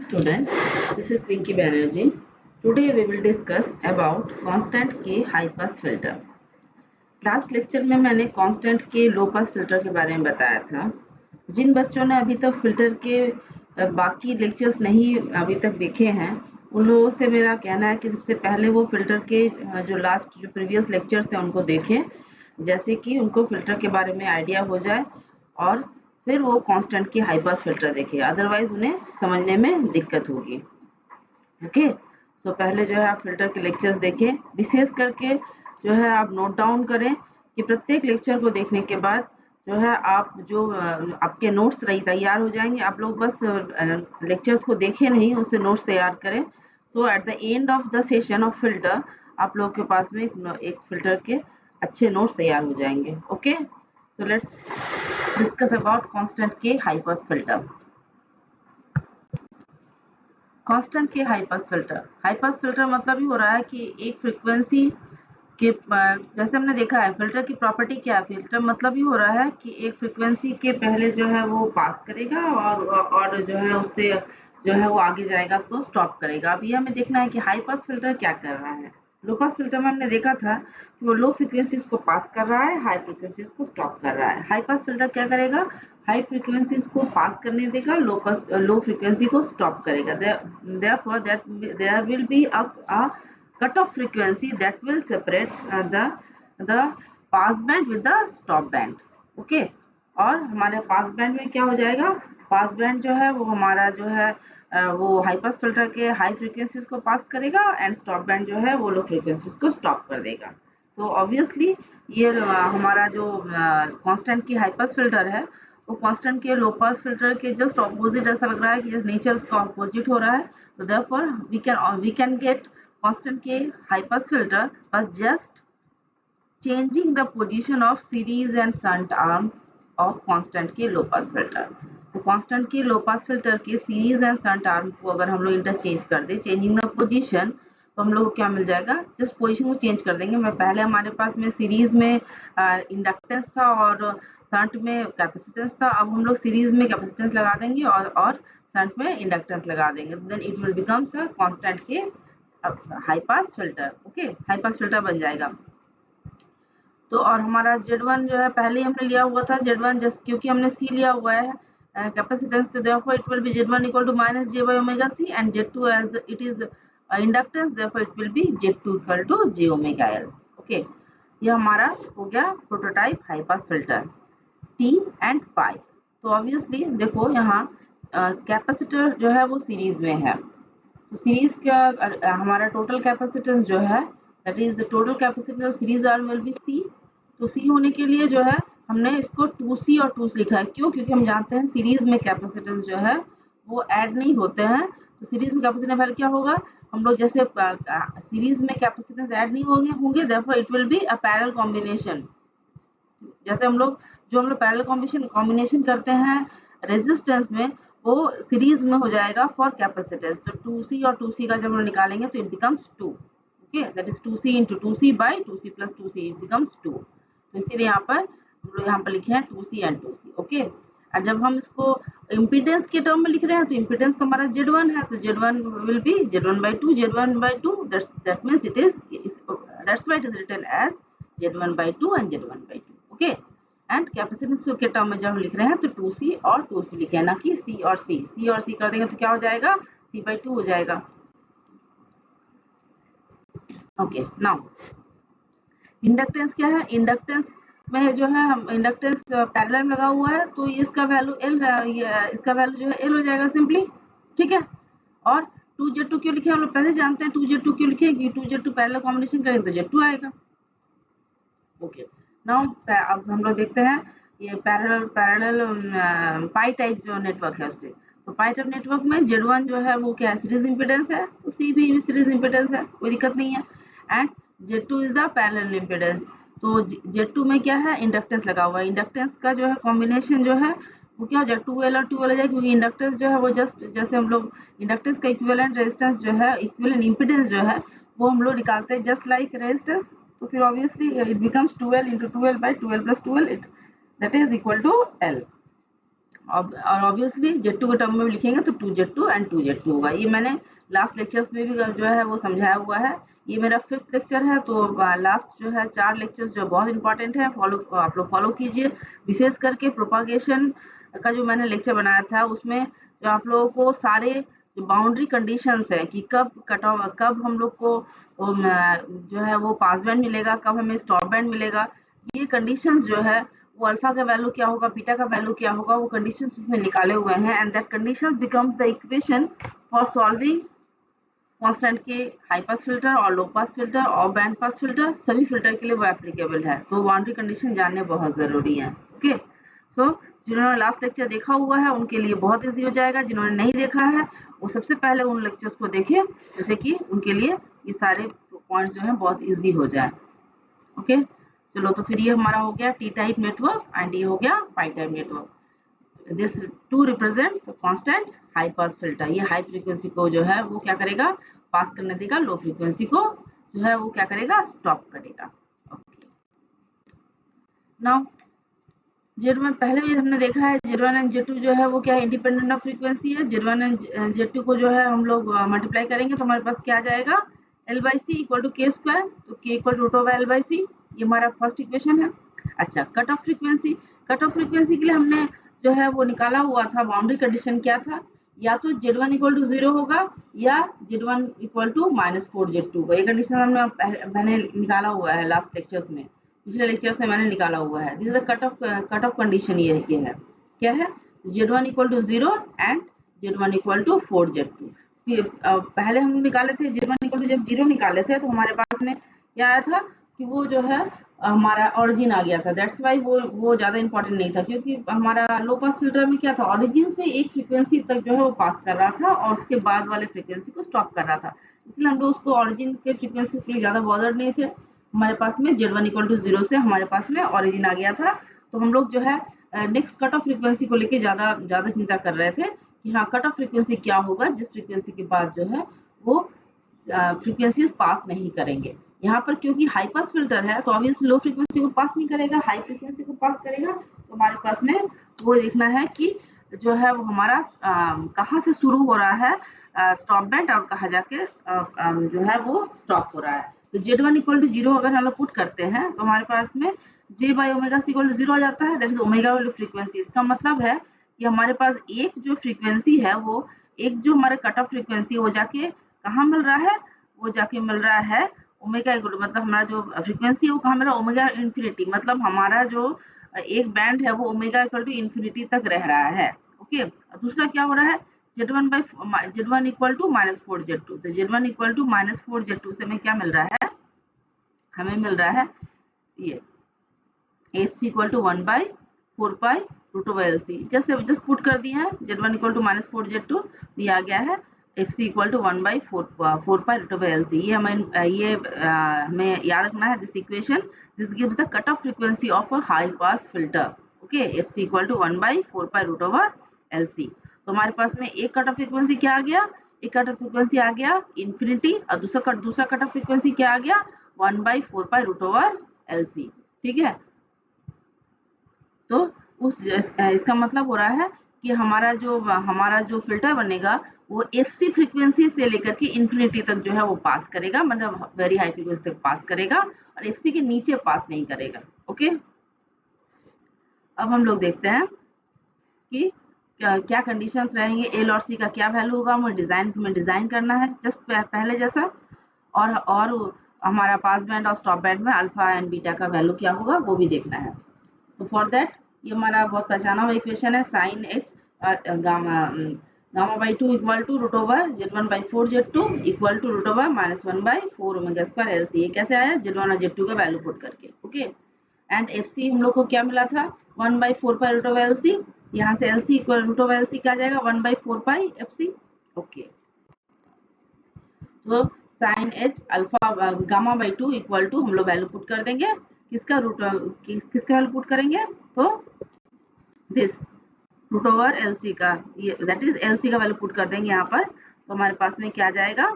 student, this is Pinky Banerjee. Today we will discuss about constant के high pass filter. Last lecture में मैंने constant के लो pass filter के बारे में बताया था। जिन बच्चों ने अभी तक फिल्टर के बाकी लेक्चर्स नहीं अभी तक देखे हैं, उन लोगों से मेरा कहना है कि सबसे पहले वो फिल्टर के जो प्रीवियस लेक्चर्स हैं उनको देखें, जैसे कि उनको फिल्टर के बारे में आइडिया हो जाए और फिर वो कांस्टेंट की हाई पास फिल्टर देखें, अदरवाइज उन्हें समझने में दिक्कत होगी। ओके, सो पहले जो है आप फिल्टर के लेक्चर्स देखें, विशेष करके जो है आप नोट डाउन करें कि प्रत्येक लेक्चर को देखने के बाद जो है आप जो आपके नोट्स तैयार हो जाएंगे। आप लोग बस लेक्चर्स को देखें नहीं, उससे नोट्स तैयार करें। So at the end of the session of filter आप लोग के पास में एक फिल्टर के अच्छे नोट्स तैयार हो जाएंगे। Okay, so let's discuss about constant के हाई पास फिल्टर। कांस्टेंट के हाई पास फिल्टर मतलब ही हो रहा है कि एक फ्रीक्वेंसी के जैसे हमने देखा है फिल्टर की प्रॉपर्टी क्या है। फिल्टर मतलब ही हो रहा है कि एक फ्रीक्वेंसी के पहले जो है वो पास करेगा और जो है उससे जो है वो आगे जाएगा तो स्टॉप करेगा। अब ये हमें देखना है कि हाई पास फिल्टर क्या कर रहा है। लो पास फिल्टर में हमने देखा था कि वो लो फ्रीक्वेंसीज को पास कर रहा है, हाई फ्रीक्वेंसीज को स्टॉप कर रहा है। हाई पास फिल्टर क्या करेगा, हाई फ्रीक्वेंसीज को पास करने देगा, लो फ्रीक्वेंसी को स्टॉप करेगा। therefore that there will be a cutoff frequency that will separate the pass band with the stop band. Okay, और हमारे पास बैंड में क्या हो जाएगा, पास बैंड जो है वो हमारा जो है वो हाई पास फिल्टर के हाई फ्रीक्वेंसीज को पास करेगा एंड स्टॉप बैंड जो है वो लो फ्रीक्वेंसीज को स्टॉप कर देगा। तो ऑब्वियसली ये हमारा जो कांस्टेंट की हाई पास फिल्टर है वो कांस्टेंट के लो पास फिल्टर के जस्ट ऑपोजिट ऐसा लग रहा है कि जस्ट नेचर उसका ऑपोजिट हो रहा है। तो therefore we can get constant के हाई पास फिल्टर बस just changing the position of series and shunt arm of constant के लो पास फिल्टर। तो कांस्टेंट के लो पास फिल्टर के सीरीज एंड शंट आर्म को अगर हम लोग इंटरचेंज कर दे, चेंजिंग द पोजीशन, तो हम लोग को क्या मिल जाएगा, जस्ट पोजीशन को चेंज कर देंगे। मैं पहले हमारे पास में सीरीज में इंडक्टेंस था और शंट में कैपेसिटेंस था। अब हम लोग सीरीज में कैपेसिटेंस लगा देंगे और शंट में इंडक्टेंस लगा देंगे, then it will becomes a constant के high pass filter. Okay, high pass filter बन जाएगा। तो और हमारा Z1 जो है पहले ही हमने लिया हुआ था, Z1 जस्ट क्योंकि हमने C लिया हुआ है कैपेसिटेंस, तो therefore it will be Z1 equal to minus J by omega C and Z2 as it is inductance, therefore it will be Z2 equal to J omega L. Okay, ये हमारा हो गया prototype high pass filter T and pi. तो obviously देखो यहाँ capacitor जो है वो सीरीज में है, तो सीरीज का हमारा टोटल कैपेसिटेंस जो है that is the total capacitance of series arm will be C। तो C होने के लिए जो है हमने इसको 2C और 2C लिखा है। क्यों? क्योंकि हम जानते हैं सीरीज में कैपेसिटेंस जो है वो ऐड नहीं होते हैं। तो सीरीज में कैपेसिटेंस पहले क्या होगा, हम लोग जैसे सीरीज में कैपेसिटेंस ऐड नहीं होंगे therefore it will be a parallel combination. जैसे हम लोग पैरेलल कॉम्बिनेशन करते हैं रेजिस्टेंस में, वो सीरीज में हो जाएगा फॉर कैपेसिटेंस। तो 2C और 2C का जब हम निकालेंगे तो it becomes 2। Okay, that is 2C into 2C by 2C plus 2C it becomes 2। तो इसीलिए यहाँ पर लिखे हैं 2C and 2C। ओके, और जब हम इसको इम्पीडेंस के टर्म में लिख रहे हैं तो इम्पीडेंस तो हमारा Z1 है, तो Z1 will be Z1 by 2, Z1 by 2, that means it is that's why it is written as Z1 by 2 and Z1 by 2। Okay, and capacitance के टर्म में जब हम लिख रहे हैं तो 2C और 2C लिखे हैं, ना कि C और C कर देंगे तो क्या हो जाएगा, C by 2 हो जाएगा। ओके, नाउ इंडक्टेंस क्या है, इंडक्टेंस में जो है हम इंडक्टेंस पैरेलल में लगा हुआ है तो इसका वैल्यू इसका वैल्यू जो है L हो जाएगा सिंपली। ठीक है, और 2Z2 क्यों लिखे, हम लोग पहले जानते हैं 2Z2 क्यों लिखे, कि 2Z2 पैरेलल कॉम्बिनेशन करेंगे तो Z2 आएगा। ओके, नाउ अब हम लोग देखते हैं ये पैरेलल पाई टाइप जो नेटवर्क है उससे। तो पाई टाइप नेटवर्क में Z1 जो है वो क्या है, सीरीज इंपीडेंस है, तो C भी सीरीज इंपीडेंस है, कोई दिक्कत नहीं है। And Z2 is the parallel impedance. तो Z2 में क्या है, इंडक्टेंस लगा हुआ है। इंडक्टेंस का जो है कॉम्बिनेशन जो है वो क्या हो जाए, 2L और 2L हो जाए, क्योंकि इंडक्टेंस जो है वो जस्ट जैसे हम लोग इंडक्टेंस का इक्विवेलेंट रेजिस्टेंस जो है, इक्विवेलेंट इंपीडेंस जो है वो हम लोग निकालते हैं जस्ट लाइक रेजिस्टेंस। तो फिर obviously it becomes 2L into 2L by 2L plus 2L, that is equal to L। और ऑब्वियसली Z2 के टर्म में भी लिखेंगे तो 2Z2 एंड 2Z2 होगा। ये मैंने लास्ट लेक्चर्स में भी जो है वो समझाया हुआ है। ये मेरा 5th लेक्चर है, तो लास्ट जो है 4 लेक्चर्स जो बहुत इंपॉर्टेंट है, आप लोग फॉलो कीजिए। विशेष करके प्रोपागेशन का जो मैंने लेक्चर बनाया था उसमें जो आप लोगों को सारे जो बाउंड्री कंडीशंस है कि कब हम लोग को जो है वो पास बैंड मिलेगा, कब हमें स्टॉप बैंड मिलेगा, ये कंडीशंस जो है वो अल्फा का वैल्यू क्या होगा, बीटा का वैल्यू क्या होगा, वो कंडीशंस उसमें निकाले हुए हैं। And that condition becomes the equation for solving constant के हाई पास फिल्टर और लो पास फिल्टर और बैंड पास फिल्टर, सभी फिल्टर के लिए वो एप्लीकेबल है। तो बाउंड्री कंडीशन जानने बहुत जरूरी है। ओके, सो जिन्होंने लास्ट लेक्चर देखा हुआ है उनके लिए बहुत ईजी हो जाएगा, जिन्होंने नहीं देखा है वो सबसे पहले उन लेक्चर्स को देखें, जैसे कि उनके लिए ये सारे पॉइंट्स जो है बहुत ईजी हो जाए। ओके, चलो तो फिर ये हमारा हो गया टी टाइप नेटवर्क एंड ये हो गया pi type network. This to represent the constant high pass filter. ये हाई फ्रीक्वेंसी को जो है वो क्या करेगा, पास करने देगा, लो फ्रीक्वेंसी को जो है वो क्या करेगा, स्टॉप करेगा। ओके, नाउ Z1 पहले भी हमने देखा है, Z1 एंड Z2 जो है वो क्या इंडिपेंडेंट ऑफ फ्रीक्वेंसी है। Z1 एंड Z2 को जो है हम लोग मल्टीप्लाई करेंगे तो हमारे पास क्या आ जाएगा, L/C equal to K square, तो K equal to root over L/C, ये हमारा फर्स्ट इक्वेशन है। अच्छा, cut off frequency, cut off frequency के लिए हमने जो है वो निकाला हुआ था, बाउंड्री कंडीशन क्या था, या तो Z1 इक्वल टू 0 होगा या Z1 इक्वल टू -4Z2 होगा। ये कंडीशन मैंने निकाला हुआ है लास्ट लेक्चर्स में, पिछले लेक्चर से मैंने निकाला हुआ है। This is the cut off condition. ये है क्या है, Z1 equal to 0 and Z1 equal to 4Z2। पहले हम निकाले थे Z1 इक्वल टू, जब 0 निकाले थे तो हमारे पास में क्या आया था कि वो जो है हमारा ऑरिजिन आ गया था। दैट्स वाई वो ज़्यादा इंपॉर्टेंट नहीं था, क्योंकि हमारा लो पास फिल्टर में क्या था, ऑरिजिन से एक फ्रीक्वेंसी तक जो है वो पास कर रहा था और उसके बाद वाले फ्रीक्वेंसी को स्टॉप कर रहा था। इसलिए हम लोग उसको ऑरिजिन के फ्रीक्वेंसी के लिए ज़्यादा बॉदर्ड नहीं थे। हमारे पास में Z1 इक्वल टू 0 से हमारे पास में ऑरिजिन आ गया था, तो हम लोग जो है नेक्स्ट कट ऑफ फ्रीक्वेंसी को लेके ज़्यादा चिंता कर रहे थे कि हाँ कट ऑफ फ्रीक्वेंसी क्या होगा, जिस फ्रीक्वेंसी के बाद जो है वो फ्रीक्वेंसीज पास नहीं करेंगे। यहाँ पर क्योंकि हाई पास फिल्टर है तो ऑब्वियसली लो फ्रीक्वेंसी को पास नहीं करेगा, हाई फ्रीक्वेंसी को पास करेगा। तो हमारे पास में वो देखना है कि जो है वो हमारा कहाँ से शुरू हो रहा है स्टॉप बैंड और कहाँ जाके जो है वो स्टॉप हो रहा है। तो Z1 इक्वल टू 0 अगर हम लोग पुट करते हैं तो हमारे पास में J by omega C equal to 0 आ जाता है, that is omega value frequency. इसका मतलब है कि हमारे पास एक जो फ्रीक्वेंसी है, वो एक जो हमारे कट ऑफ फ्रीक्वेंसी वो जाके कहाँ मिल रहा है, वो जाके मिल रहा है ओमेगा इक्वल टू, मतलब हमारा जो फ्रीक्वेंसी है वो कहाँ मिल रहा है, ओमेगा इन्फिनिटी, मतलब हमारा जो एक बैंड है वो ओमेगा इक्वल टू इन्फिनिटी तक रह रहा है। ओके, दूसरा क्या हो रहा है, Z1 इक्वल टू -4Z2, तो Z1 इक्वल टू -4Z2 से हमें क्या मिल रहा है, हमें मिल रहा है ये FC equal to 1/4 pi root over LC। Just put कर दिया है Z1 इक्वल टू -4Z2, तो ये आ गया है FC equal to 1/4 pi root over LC। ये हमें याद रखना है, this equation this gives the cut off frequency of a high pass filter. Okay, FC equal to 1/4 pi root over LC। तो हमारे पास में एक कट ऑफ फ्रीक्वेंसी क्या आ गया, एक कट ऑफ फ्रीक्वेंसी आ गया इन्फिनिटी, और दूसरा कट ऑफ फ्रीक्वेंसी क्या आ गया, 1/4 पाई रूट ओवर LC। ठीक है, तो इसका मतलब हो रहा है कि हमारा जो फिल्टर बनेगा वो FC फ्रीक्वेंसी से लेकर के इन्फिनिटी तक जो है वो पास करेगा, मतलब वेरी हाई फ्रीक्वेंसी तक पास करेगा और FC के नीचे पास नहीं करेगा। ओके, अब हम लोग देखते हैं कि क्या कंडीशंस रहेंगे, एल और सी का क्या वैल्यू होगा, हमें डिजाइन करना है जस्ट पहले जैसा, और हमारा पास बैंड और स्टॉप बैंड में अल्फा एंड बीटा का वैल्यू क्या होगा वो भी देखना है। तो फॉर दैट ये हमारा बहुत पहचाना हुआ इक्वेशन है, sine H gamma by 2 equal to root over Z1/4Z2 equal to root over -1/4 omega square LC। ये कैसे आया, Z1 और Z2 का वैल्यू पुट करके। ओके, एंड FC हम लोग को क्या मिला था, 1/4 पाई रूट ओवर LC। यहाँ से LC equal root over LC क्या आ जाएगा, 1/4 पाई FC। ओके, तो sine H alpha gamma by 2 equal to हम लोग वैल्यू पुट कर देंगे, किसका वैल्यू पुट करेंगे, तो दिस रूट ओवर LC का, ये दैट इज LC का वैल्यू पुट कर देंगे यहाँ पर। तो हमारे पास में क्या आ जाएगा,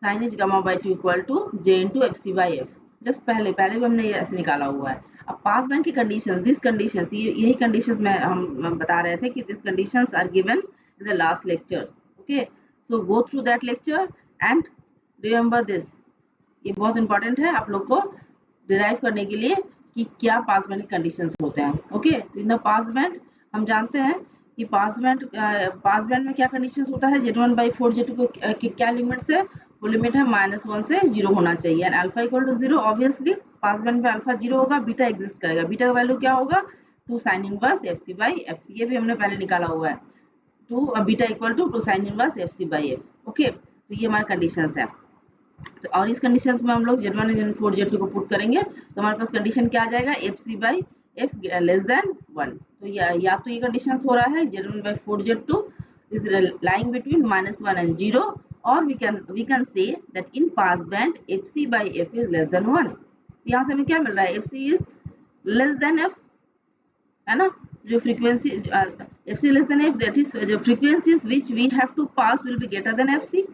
sine H gamma by 2 equal to J into FC by F। Just पहले भी हमने ये ऐसे निकाला हुआ है। अब पास बैंड की कंडीशंस, दिस कंडीशंस, यही कंडीशंस में हम बता रहे थे कि this conditions are given in the last lectures. Okay, so go through that lecture and remember this. ये बहुत इंपॉर्टेंट है आप लोग को डिराइव करने के लिए कि क्या पास बैंड के कंडीशंस होते हैं। ओके, तो इन द पास बैंड हम जानते हैं कि पास बैंड में क्या कंडीशंस होता है, Z1/4 Z2 की क्या लिमिट्स है, वो लिमिट है -1 से 0 होना चाहिए and alpha equal to 0। Obviously pass band में अल्फा 0 होगा, बीटा एग्जिस्ट करेगा। बीटा का वैल्यू क्या होगा, 2 sin इनवर्स FC/F। ये भी हमने पहले निकाला हुआ है, 2 beta equal to 2 sin inverse FC/F। Okay, तो ये हमारे कंडीशंस है। तो और इस कंडीशंस में हम लोग Z1 Z4 Z2 को पुट करेंगे तो हमारे पास कंडीशन क्या आ जाएगा, FC/F लेस देन 1। तो या तो ये कंडीशंस हो रहा है Z1/4 Z2 is lying between -1 and 0, or we can say that in pass band FC/F is less than 1। यहाँ से हमें क्या मिल रहा है, FC is less than F, है ना। जो frequency FC less than F, that is जो frequencies which we have to pass will be greater than FC।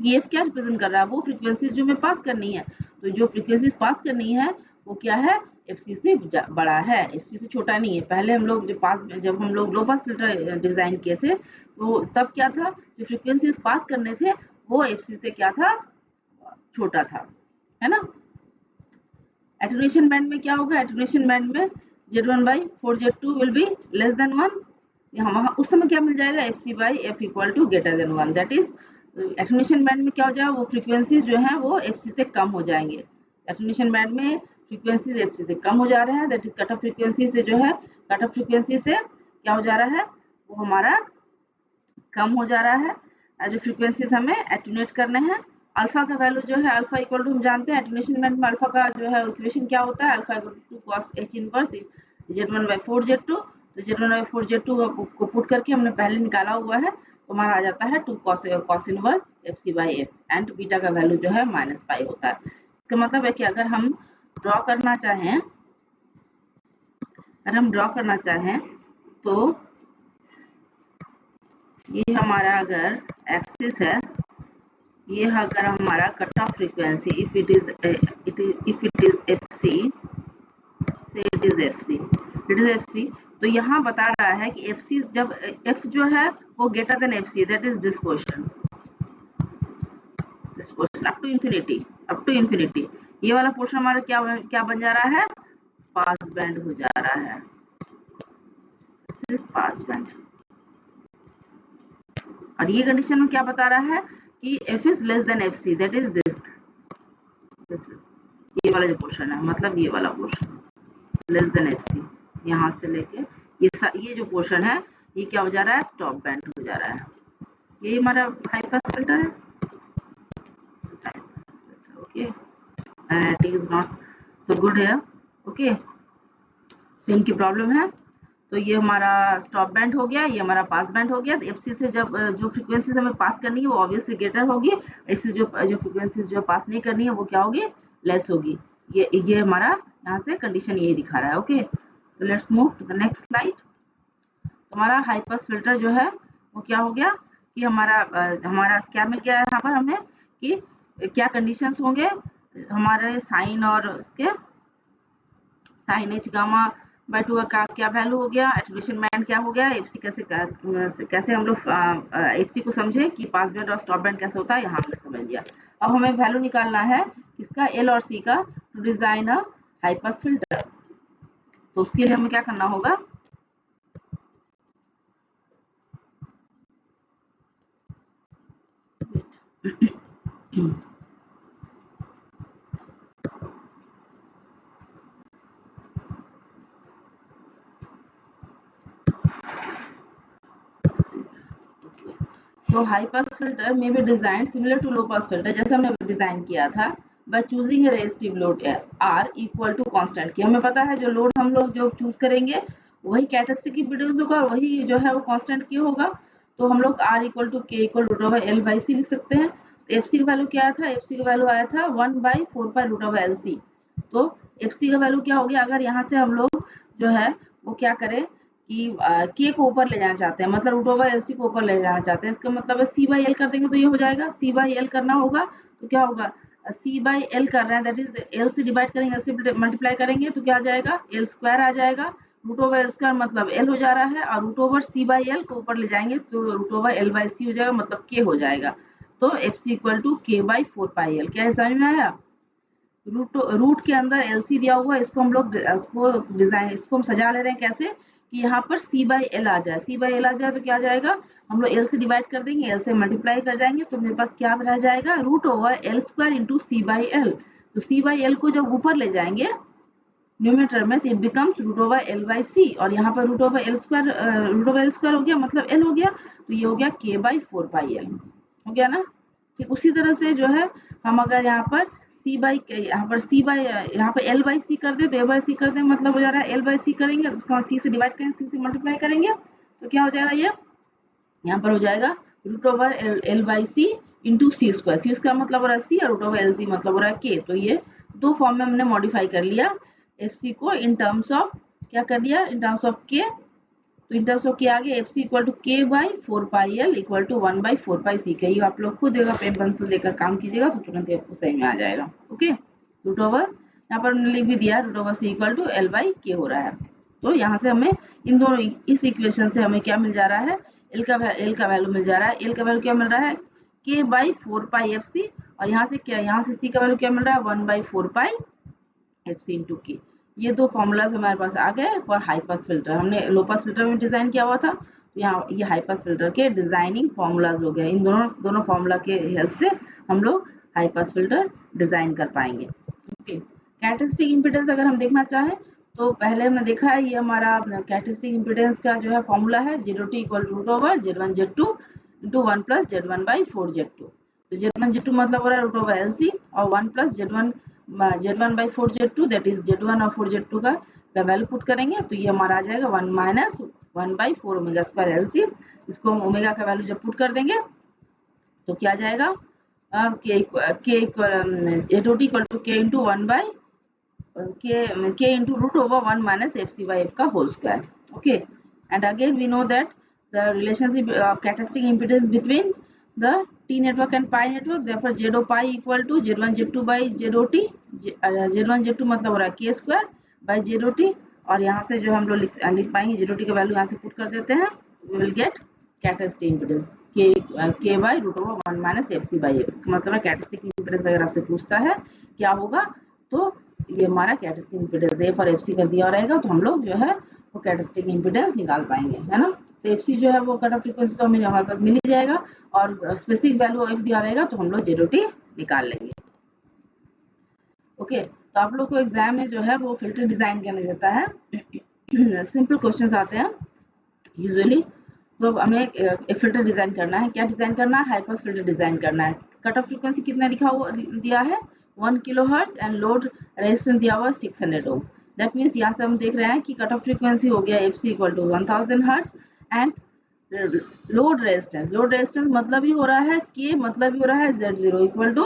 ये F क्या रिप्रेजेंट कर रहा है, वो फ्रीक्वेंसीज जो हमें पास करनी है। तो जो फ्रीक्वेंसीज पास करनी है वो क्या है, FC से बड़ा है, FC से छोटा नहीं है। पहले हम लोग जब हम लोग लो पास फिल्टर डिजाइन किए थे तो तब क्या था, जो फ्रीक्वेंसीज पास करने थे वो FC से क्या था, छोटा था, है ना। एटेन्यूएशन बैंड में क्या होगा, एटेन्यूएशन बैंड में Z1/4 Z2 will be less than 1। वहाँ उस समय क्या मिल जाएगा, FC/F equal to greater than 1। That is attenuation band में क्या हो जाएगा, वो फ्रीक्वेंसीज जो है वो FC से कम हो जाएंगे। एटेन्यूएशन बैंड में फ्रीक्वेंसीज FC से कम हो जा रहे हैं, that is cut off frequency से जो है, कट ऑफ फ्रीक्वेंसी से क्या हो जा रहा है, वो हमारा कम हो जा रहा है। जो फ्रीक्वेंसीज हमें एटेन्यूएट करने हैं। अल्फा का वैल्यू जो है, अल्फा इक्वल टू हम जानते हैं एटेन्यूएशन बैंड में अल्फा का जो है इक्वेशन क्या होता है, alpha equal to cos h inverse Z1/4 Z2। तो Z1/4 Z2 को पुट करके हमने पहले निकाला हुआ है, तो हमारा आ जाता है 2 cos inverse FC/F and beta का वैल्यू जो है -π होता है। इसका मतलब है कि अगर हम ड्रॉ करना चाहें तो ये हमारा अगर एक्सिस है, ये अगर हमारा cut off frequency if it is FC, से इट इज FC, तो यहाँ बता रहा है कि FC जब F जो है वो greater than FC, that is this portion up to infinity. ये वाला पोर्शन हमारा क्या बन जा रहा है, पास बैंड हो जा रहा है, दिस इज पास बैंड। और ये कंडीशन में क्या बता रहा है कि F is less than FC, that is this is ये वाला जो पोर्शन है, मतलब ये वाला पोर्शन लेस देन FC, यहाँ से लेके ये जो पोर्शन है ये क्या हो जा रहा है, स्टॉप बैंड हो जा रहा है। ये हमारा हाई पास फिल्टर है। Okay, it is not so good है। ओके, तो इनकी प्रॉब्लम है। तो ये हमारा स्टॉप बैंड हो गया, ये हमारा पास बैंड हो गया। तो FC से जब जो फ्रीक्वेंसीज हमें पास करनी है वो ऑब्वियसली ग्रेटर होगी, FC जो फ्रीक्वेंसीज जो पास नहीं करनी है वो क्या होगी, लेस होगी। ये हमारा यहाँ से कंडीशन यही दिखा रहा है। ओके, तो let's move to the next slide. हमारा हाई पास फिल्टर जो है वो क्या हो गया कि हमारा क्या मिल गया है यहाँ पर हमें, कि क्या कंडीशंस होंगे हमारे साइन और उसके साइन H गामा बाय 2 का क्या वैल्यू हो गया, एटेन्यूएशन बैंड क्या हो गया, FC कैसे हम लोग FC को समझे कि पास बैंड और स्टॉप बैंड कैसे होता है, यहाँ हमने समझ लिया। अब हमें वैल्यू निकालना है किसका, L और C का, to design a high pass filter. तो उसके लिए हमें क्या करना होगा, तो हाई पास फिल्टर में भी design similar to low pass filter, जैसे हमने डिजाइन किया था by choosing resistive load R equal to constant की। हमें पता है जो लोड हम लोग जो चूज करेंगे वही कैरेक्टरिस्टिक इंपीडेंस होगा और वही जो है वो कांस्टेंट की होगा। तो हम लोग R equal to K equal root over L by C लिख सकते हैं। तो FC का वैल्यू क्या आया था, FC का वैल्यू आया था 1/4 पाई रूट ओवर LC। तो FC का वैल्यू क्या हो गया, अगर यहाँ से हम लोग जो है वो क्या करें कि K को ऊपर ले जाना चाहते हैं, मतलब रूट ओवर LC को ऊपर ले जाना चाहते हैं, इसका मतलब है C/L कर देंगे तो ये हो जाएगा। C/L करना होगा तो क्या होगा, सी बाई एल कर रहे हैं, दैट इज एल से डिवाइड करेंगे, एल से मल्टीप्लाई करेंगे तो क्या आ जाएगा, एल स्क्वायर आ जाएगा। रूट ओवर एल स्क्वायर मतलब एल हो जा रहा है, और root over C by L को ऊपर ले जाएंगे तो root over L by C हो जाएगा, मतलब के हो जाएगा। तो एफ सी इक्वल टू के बाई 4 पाई एल। क्या समझ में आया? रूट के अंदर एल सी दिया हुआ है, इसको हम लोग डिजाइन, इसको हम सजा ले रहे हैं कैसे कि यहाँ पर सी बाई एल आ जाए। सी बाई एल आ जाए तो क्या आ जाएगा, हम लोग एल से डिवाइड कर देंगे, एल से मल्टीप्लाई कर जाएंगे, तो मेरे पास क्या रह जाएगा, root over L square into C by L. तो सी बाई एल को जब ऊपर ले जाएंगे न्यूमेटर में तो it becomes root over L by C, और यहाँ पर रूट ओवर एल स्क्वायर हो गया, मतलब एल हो गया, तो ये हो गया के बाई 4 पाई एल। हो गया ना? ठीक उसी तरह से जो है हम अगर यहाँ पर सी बाई यहाँ पर एल बाई सी कर दे तो एल बाई सी कर दे, मतलब हो जा रहा है एल बाई सी करेंगे, उसको सी से डिवाइड करेंगे, सी से मल्टीप्लाई करेंगे, तो क्या हो जाएगा, ये यहाँ पर हो जाएगा root over L by C into C square. C square मतलब हो रहा है सी, और रूट ओवर एल सी मतलब हो रहा है के। तो ये दो फॉर्म में हमने मॉडिफाई कर लिया एफ सी को, इन टर्म्स ऑफ क्या कर दिया, इन टर्म्स ऑफ के। तो इन टर्म्स ऑफ के आगे एफ सी इक्वल टू के by 4 pi L equal to 1/4 pi C के। ये आप लोग खुद देगा पेन पेंसिल लेकर काम कीजिएगा तो तुरंत आपको सही में आ जाएगा। ओके, रूट ओवर यहाँ पर हमने लिख भी दिया, root over C equal to L by K हो रहा है। तो यहाँ से हमें इन दोनों, इस इक्वेशन से हमें क्या मिल जा रहा है, एल का वैल्यू मिल जा रहा है। एल का वैल्यू क्या मिल रहा है, के बाई 4 पाई एफ सी, और यहाँ से क्या, यहाँ से सी का वैल्यू क्या मिल रहा है, 1/4 पाई एफ सी इंटू की। ये दो फॉर्मूलाज हमारे पास आ गए फॉर हाई पास फिल्टर। हमने लो पास फिल्टर में डिजाइन किया हुआ था, तो यहाँ ये हाई पास फिल्टर के डिजाइनिंग फॉर्मूलाज हो गए। इन दोनों फॉर्मूला के हेल्प से हम लोग हाई पास फिल्टर डिजाइन कर पाएंगे। ओके, कैरेक्टरिस्टिक इम्पीडेंस अगर हम देखना चाहें तो पहले हमने देखा है, ये हमारा कैरेक्टरिस्टिक इम्पीडेंस का जो है फॉर्मूला है, Z0t equal root over Z1 Z2 into 1 plus Z1/4 Z2। तो Z1 Z2 मतलब हो रहा है रूट ओवर LC, और 1 plus Z1/4 Z2, that is Z1 और 4 Z2 का वैल्यू पुट करेंगे तो ये हमारा आ जाएगा 1 माइनस 1/4 ओमेगा स्क्वायर LC। इसको हम ओमेगा का वैल्यू जब पुट कर देंगे तो क्या आ जाएगा, के इक्वल Z0t इक्वल टू के into 1 by k into root over 1 minus fc by f का whole square. Okay, and again we know that the relationship of characteristic impedance between the T network and pi network, therefore Z0 pi equal to Z1 Z2 by Z0t। Z1 Z2 मतलब हो रहा है k square by Z0t, और यहाँ से जो हम लोग लिख पाएंगे Z0t का वैल्यू यहाँ से पुट कर देते हैं, we will get characteristic impedance k by root over 1 minus fc by f। इसका मतलब है characteristic impedance अगर आपसे पूछता है क्या होगा, तो ये हमारा कैरेक्टरिस्टिक इम्पीडेंस एफ और एफसी कर दिया रहेगा, तो हम लोग जो है वो कैरेक्टरिस्टिक इम्पीडेंस निकाल पाएंगे, है ना। तो एफसी जो है वो कट ऑफ फ्रीक्वेंसी तो हमें हमारे पास मिल ही जाएगा, और स्पेसिफिक वैल्यू एफ दिया रहेगा तो हम लोग Z0t निकाल लेंगे। ओके, तो आप लोग को एग्जाम में जो है वो फिल्टर डिजाइन करने देता है। सिंपल क्वेश्चंस आते हैं यूजुअली, तो हमें एक फिल्टर डिजाइन करना है। क्या डिजाइन करना है, हाई पास फिल्टर डिजाइन करना है। कट ऑफ फ्रीक्वेंसी कितना लिखा हुआ दिया है, 1 किलोहर्ट्ज, एंड लोड रेजिस्टेंस दिया हुआ 600 ओम। दैट मीन्स यहाँ से हम देख रहे हैं कि कट ऑफ फ्रीक्वेंसी हो गया F C equal to 1000 hertz, and load resistance मतलब ही हो रहा है के, मतलब ही हो रहा है Z0 इक्वल टू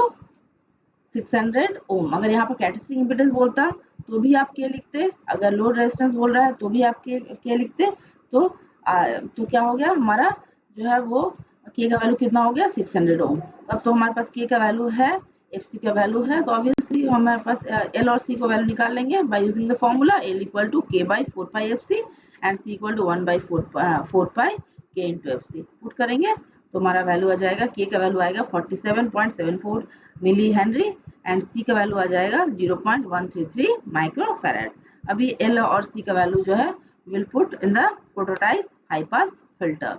600 ओम। अगर यहाँ पर कैरेक्टरिस्टिक इम्पीडेंस बोलता तो भी आप के लिखते, अगर लोड रेजिस्टेंस बोल रहा है तो भी आप के लिखते। तो क्या हो गया हमारा जो है वो के का वैल्यू कितना हो गया, 600 ओम। अब तो हमारे पास के का वैल्यू है, एफ सी का वैल्यू है, तो ऑब्वियसली हमारे पास एल और सी को वैल्यू निकाल लेंगे by using the formula L equal to के by 4 pi F C and C equal to 1/4 pi k into F C. Put करेंगे तो हमारा वैल्यू आ जाएगा, के का वैल्यू आएगा 47.74 मिली हेनरी, एंड सी का वैल्यू आ जाएगा 0.133 माइक्रोफैराड। अभी एल और सी का वैल्यू जो है will put in the prototype high pass filter,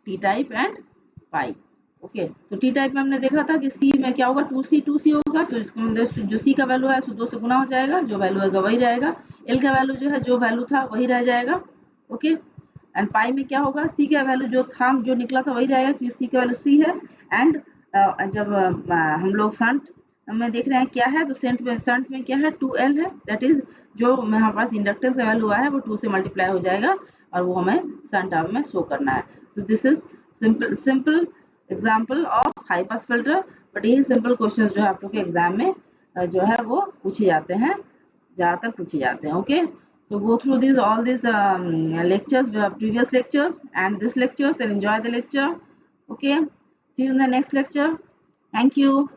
T type and pi. Okay, तो टी टाइप में हमने देखा था कि सी में क्या होगा, 2C होगा, तो इसको मतलब जो सी का वैल्यू है 2 से गुना हो जाएगा, जो वैल्यू आएगा वही रहेगा। एल का वैल्यू जो है जो वैल्यू था वही रह जाएगा। ओके, एंड पाई में क्या होगा, सी का वैल्यू जो था जो निकला था वही रहेगा, क्योंकि सी का वैल्यू सी है। एंड जब हम लोग शंट में देख रहे हैं क्या है, तो शंट में क्या है, 2L है, दैट इज जो हमारे पास इंडक्टेंस का वैल्यू है वो 2 से मल्टीप्लाई हो जाएगा, और वो हमें शंट टर्म में शो करना है। तो this is simple example of high pass filter. But यही सिंपल क्वेश्चन जो है आप लोग के एग्जाम में जो है वो पूछे जाते हैं, ज़्यादातर पूछे जाते हैं। Okay, so go through all these lectures, previous lectures and this lectures, and enjoy the lecture. Okay, see you in the next lecture. Thank you.